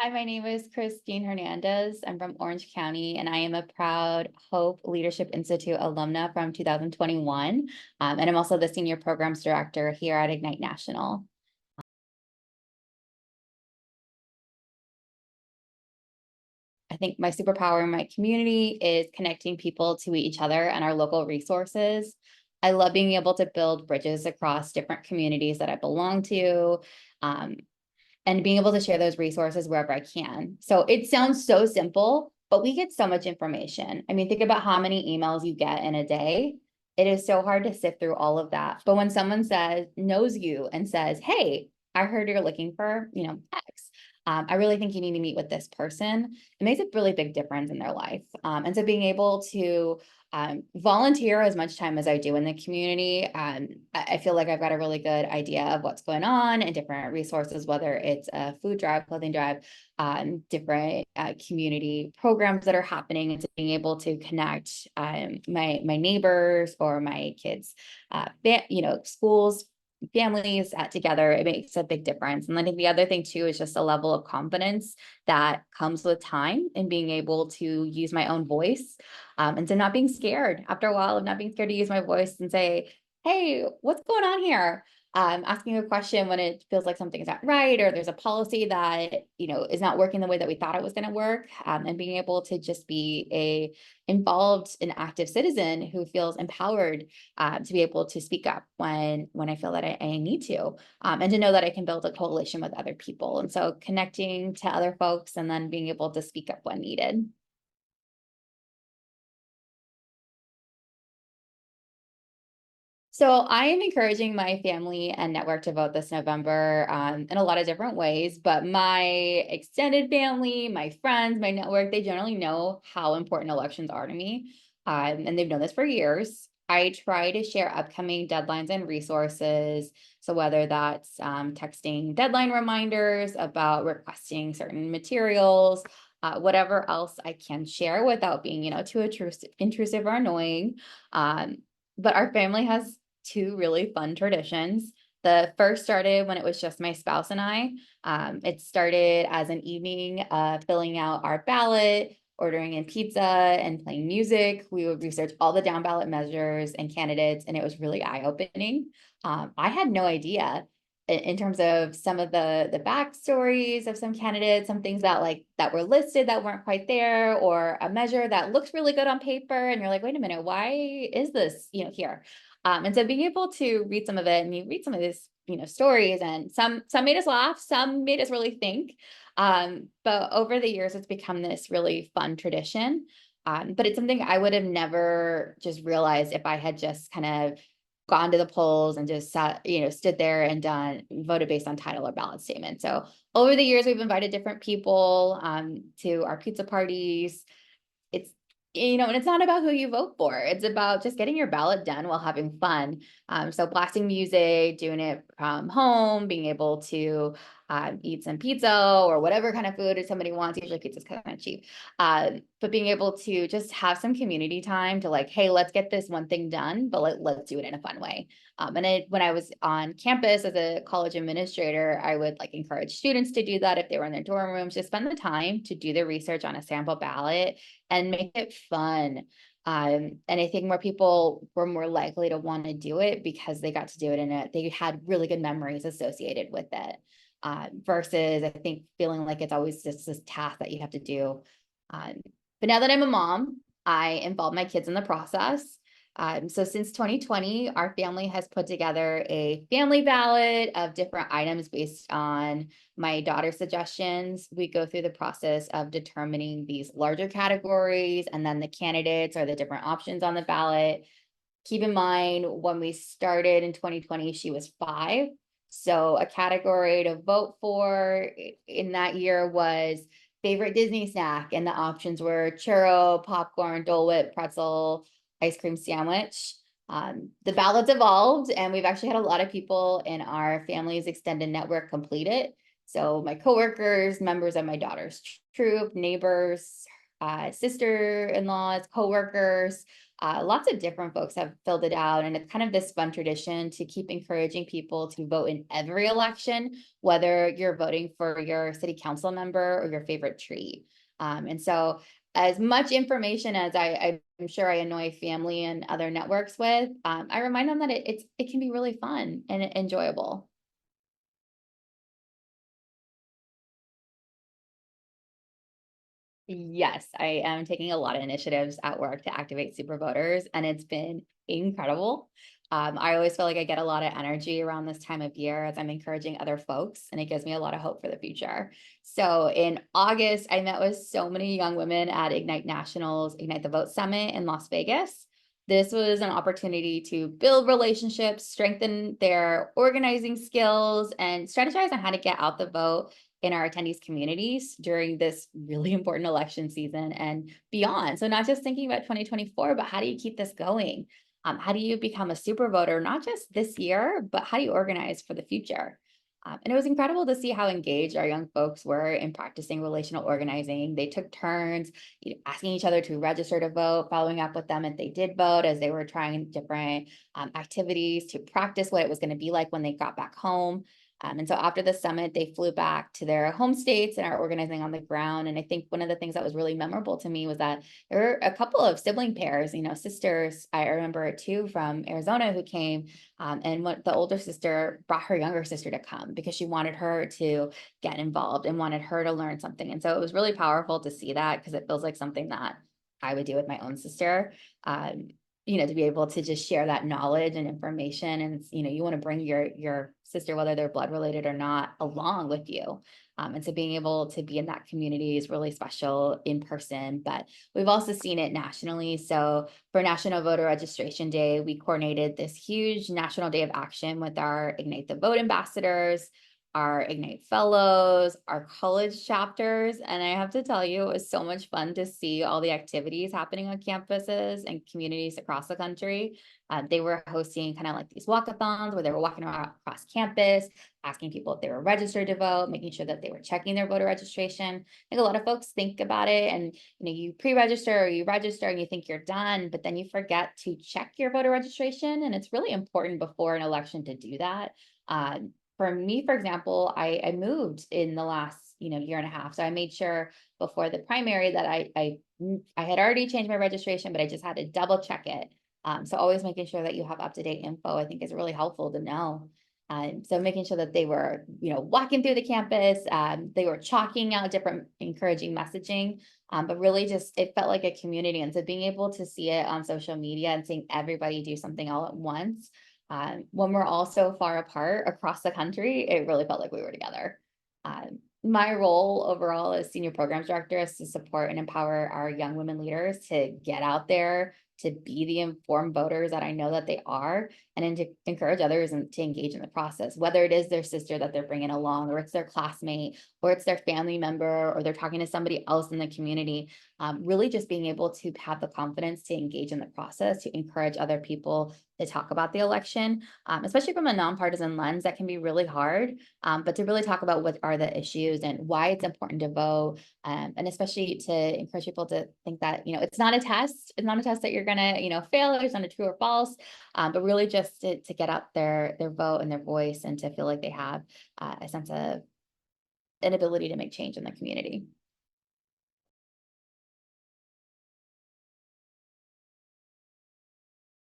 Hi, my name is Christine Hernandez. I'm from Orange County, and I am a proud HOPE Leadership Institute alumna from 2021. And I'm also the Senior Programs Director here at Ignite National. I think my superpower in my community is connecting people to each other and our local resources. I love being able to build bridges across different communities that I belong to. Um, and being able to share those resources wherever I can. So it sounds so simple, but we get so much information. I mean, think about how many emails you get in a day. It is so hard to sift through all of that. But when someone knows you and says, hey, I heard you're looking for, X. I really think you need to meet with this person. It makes a really big difference in their life. And so being able to volunteer as much time as I do in the community. I feel like I've got a really good idea of what's going on and different resources, whether it's a food drive, clothing drive, different community programs that are happening, and being able to connect my neighbors or my kids, schools, families together. It makes a big difference. And I think the other thing too is just a level of confidence that comes with time and being able to use my own voice. And so not being scared after a while of not being scared to use my voice and say, hey, what's going on here? Asking a question when it feels like something's not right, or there's a policy that, is not working the way that we thought it was going to work. And being able to just be a involved and active citizen who feels empowered to be able to speak up when I feel that I need to, and to know that I can build a coalition with other people. And so connecting to other folks and then being able to speak up when needed. So I am encouraging my family and network to vote this November in a lot of different ways, but my extended family, my friends, my network, they generally know how important elections are to me, and they've known this for years. I try to share upcoming deadlines and resources. So whether that's texting deadline reminders about requesting certain materials, whatever else I can share without being, too intrusive or annoying. But our family has two really fun traditions. The first started when it was just my spouse and I. It started as an evening filling out our ballot, ordering in pizza, and playing music. We would research all the down ballot measures and candidates, and it was really eye-opening. I had no idea in terms of some of the backstories of some candidates, some things that were listed that weren't quite there, or a measure that looks really good on paper, and you're like, wait a minute, why is this here? And so being able to read some of it, and you read some of these stories, and some made us laugh, some made us really think. But over the years, it's become this really fun tradition. But it's something I would have never just realized if I had just kind of gone to the polls and just stood there and voted based on title or ballot statement. So over the years, we've invited different people to our pizza parties. It's, and it's not about who you vote for. It's about just getting your ballot done while having fun. So blasting music, doing it from home, being able to eat some pizza or whatever kind of food somebody wants. Usually pizza's kind of cheap. But being able to just have some community time to hey, let's get this one thing done, but let's do it in a fun way. When I was on campus as a college administrator, I would encourage students to do that if they were in their dorm rooms, to spend the time to do the research on a sample ballot and make it fun. And I think more people were more likely to want to do it because they got to do it they had really good memories associated with it. Versus I think feeling like it's always just this task that you have to do. But now that I'm a mom, I involve my kids in the process. So since 2020, our family has put together a family ballot of different items based on my daughter's suggestions. We go through the process of determining these larger categories and then the candidates or the different options on the ballot. Keep in mind, when we started in 2020, she was 5. So a category to vote for in that year was favorite Disney snack, and the options were churro, popcorn, Dole Whip, pretzel, ice cream sandwich. The ballots evolved, and we've actually had a lot of people in our family's extended network complete it. So my coworkers, members of my daughter's troop, neighbors, sister-in-laws, coworkers, Lots of different folks have filled it out, and it's kind of this fun tradition to keep encouraging people to vote in every election, whether you're voting for your city council member or your favorite treat. And so as much information as I'm sure I annoy family and other networks with, I remind them that it can be really fun and enjoyable. Yes, I am taking a lot of initiatives at work to activate super voters, and it's been incredible. I always feel like I get a lot of energy around this time of year as I'm encouraging other folks, and it gives me a lot of hope for the future. So in August, I met with so many young women at Ignite National's Ignite the Vote Summit in Las Vegas. This was an opportunity to build relationships, strengthen their organizing skills, and strategize on how to get out the vote in our attendees communities during this really important election season and beyond. So not just thinking about 2024, but how do you keep this going? How do you become a super voter, not just this year, but how do you organize for the future? And it was incredible to see how engaged our young folks were in practicing relational organizing. They took turns, asking each other to register to vote, following up with them if they did vote as they were trying different activities to practice what it was going to be like when they got back home. And so after the summit, they flew back to their home states and are organizing on the ground. And I think one of the things that was really memorable to me was that there were a couple of sibling pairs, sisters. I remember two from Arizona who came, and what the older sister brought her younger sister to come because she wanted her to get involved and wanted her to learn something. And so it was really powerful to see that because it feels like something that I would do with my own sister. To be able to just share that knowledge and information, and you want to bring your sister, whether they're blood related or not, along with you. And so being able to be in that community is really special in person, but we've also seen it nationally. So for National Voter Registration Day, we coordinated this huge national day of action with our Ignite the Vote ambassadors, our Ignite Fellows, our college chapters. And I have to tell you, it was so much fun to see all the activities happening on campuses and communities across the country. They were hosting kind of like these walkathons where they were walking around across campus, asking people if they were registered to vote, making sure that they were checking their voter registration. I think a lot of folks think about it and you pre-register or you register and you think you're done, but then you forget to check your voter registration. And it's really important before an election to do that. For me, for example, I moved in the last year and a half. So I made sure before the primary that I had already changed my registration, but I just had to double check it. So always making sure that you have up-to-date info, I think is really helpful to know. So making sure that they were, walking through the campus, they were chalking out different encouraging messaging, but really just, it felt like a community. And so being able to see it on social media and seeing everybody do something all at once, when we're all so far apart across the country, it really felt like we were together. My role overall as senior programs director is to support and empower our young women leaders to get out there, to be the informed voters that I know that they are, and then to encourage others and to engage in the process, whether it is their sister that they're bringing along, or it's their classmate, or it's their family member, or they're talking to somebody else in the community. Really just being able to have the confidence to engage in the process, to encourage other people to talk about the election, especially from a nonpartisan lens. That can be really hard, but to really talk about what are the issues and why it's important to vote, and especially to encourage people to think that, it's not a test. It's not a test that you're gonna, fail. It's not a true or false, but really just to get out their vote and their voice and to feel like they have a sense of an ability to make change in the community.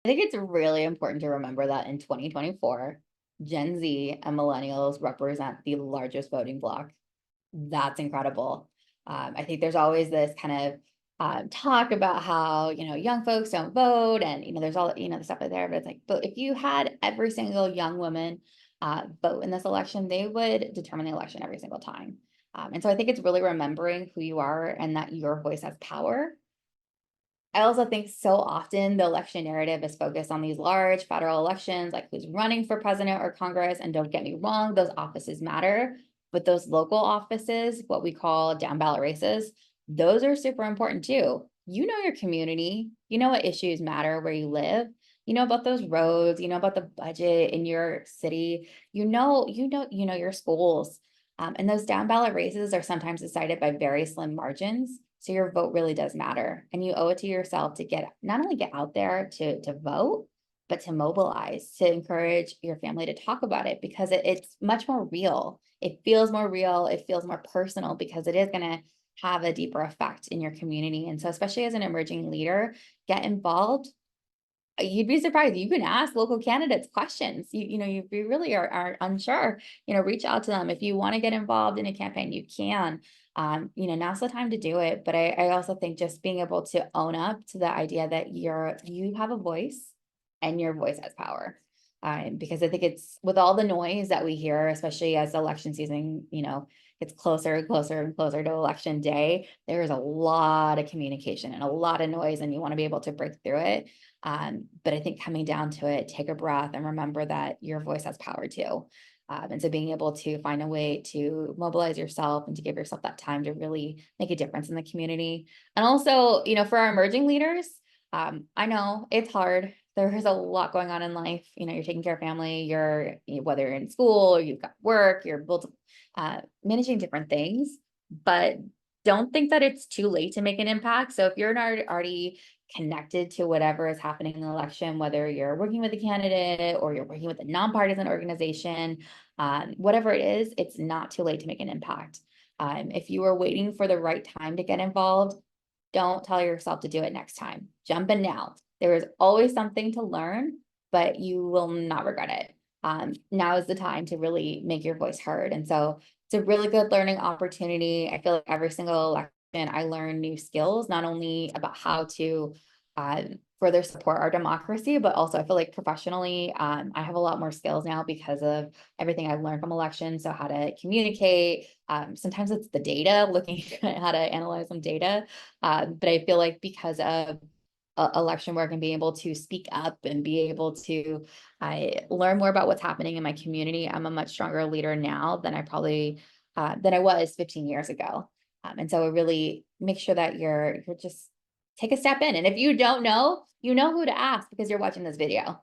I think it's really important to remember that in 2024, Gen Z and millennials represent the largest voting bloc. That's incredible. I think there's always this kind of talk about how, young folks don't vote and, there's all, the stuff out there, but it's like, but if you had every single young woman vote in this election, they would determine the election every single time. And so I think it's really remembering who you are and that your voice has power. I also think so often the election narrative is focused on these large federal elections, like who's running for president or Congress. And don't get me wrong, those offices matter, but those local offices, what we call down ballot races, those are super important too. You know your community, you know what issues matter where you live, you know about those roads, you know about the budget in your city, you know your schools. And those down ballot races are sometimes decided by very slim margins. So your vote really does matter. And you owe it to yourself to not only get out there to vote, but to mobilize, to encourage your family to talk about it, because it's much more real. It feels more real. It feels more personal, because it is going to have a deeper effect in your community. And so, especially as an emerging leader, get involved. You'd be surprised. You can ask local candidates questions. You really are unsure, reach out to them. If you want to get involved in a campaign, you can. Now's the time to do it. But I also think just being able to own up to the idea that you have a voice, and your voice has power. Because I think it's, with all the noise that we hear, especially as election season, gets closer and closer and closer to election day, there's a lot of communication and a lot of noise, and you want to be able to break through it. But I think coming down to it, take a breath and remember that your voice has power too. And so being able to find a way to mobilize yourself and to give yourself that time to really make a difference in the community. And also, for our emerging leaders, I know it's hard. There's a lot going on in life. You're taking care of family, whether you're in school or you've got work, you're managing different things, but don't think that it's too late to make an impact. So if you're not already connected to whatever is happening in the election, whether you're working with a candidate or you're working with a nonpartisan organization, whatever it is, it's not too late to make an impact. If you are waiting for the right time to get involved, don't tell yourself to do it next time. Jump in now. There is always something to learn, but you will not regret it. Now is the time to really make your voice heard. And so it's a really good learning opportunity. I feel like every single election I learn new skills, not only about how to further support our democracy, but also I feel like professionally, I have a lot more skills now because of everything I've learned from elections. So how to communicate, sometimes it's the data, looking at how to analyze some data. But I feel like because of election work and being able to speak up and be able to learn more about what's happening in my community, I'm a much stronger leader now than I was 15 years ago. And so really make sure that you're just take a step in. And if you don't know, you know who to ask because you're watching this video.